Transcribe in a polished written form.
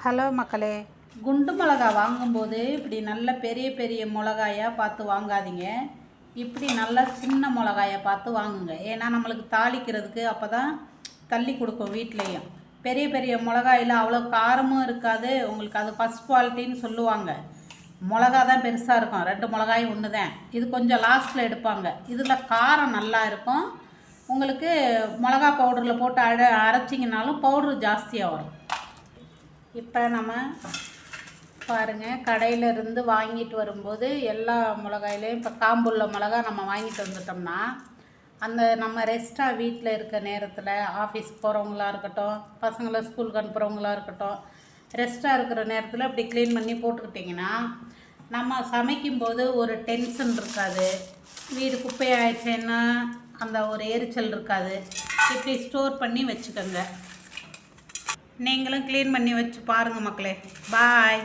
Hello மக்களே, குண்டு மிளகா வாங்கும்போது இப்படி நல்ல பெரிய பெரிய மிளகாயாக பார்த்து வாங்காதீங்க. இப்படி நல்லா சின்ன மிளகாயை பார்த்து வாங்குங்க. ஏன்னா நம்மளுக்கு தாளிக்கிறதுக்கு அப்போ தான் தள்ளி கொடுக்கும். வீட்லேயும் பெரிய பெரிய மிளகாயில் அவ்வளோ காரமும் இருக்காது. உங்களுக்கு அது ஃபஸ்ட் குவாலிட்டின்னு சொல்லுவாங்க. மிளகா தான் பெருசாக இருக்கும், 2 மிளகாயும் ஒன்று தான். இது கொஞ்சம் லாஸ்ட்டில் எடுப்பாங்க. இதில் காரம் நல்லா இருக்கும். உங்களுக்கு மிளகா பவுடரில் போட்டு அரைச்சிங்கனாலும் பவுட்ரு ஜாஸ்தியாக வரும். இப்போ நம்ம பாருங்கள், கடையிலேருந்து வாங்கிட்டு வரும்போது எல்லா மிளகாயிலையும் இப்போ காம்புள்ள மிளகா நம்ம வாங்கிட்டு வந்துட்டோம்னா, அந்த நம்ம ரெஸ்ட்டாக வீட்டில் இருக்க நேரத்தில் ஆஃபீஸ் போகிறவங்களா இருக்கட்டும், பசங்களை ஸ்கூலுக்கு அனுப்புகிறவங்களா இருக்கட்டும், ரெஸ்ட்டாக இருக்கிற நேரத்தில் இப்படி க்ளீன் பண்ணி போட்டுக்கிட்டிங்கன்னா நம்ம சமைக்கும்போது ஒரு டென்ஷன் இருக்காது. வீடு குப்பையாயிடுச்சேன்னா அந்த ஒரு எரிச்சல் இருக்காது. இப்படி ஸ்டோர் பண்ணி வச்சுக்கோங்க. நீங்களும் க்ளீன் பண்ணி வச்சு பாருங்கள் மக்களே. பாய்.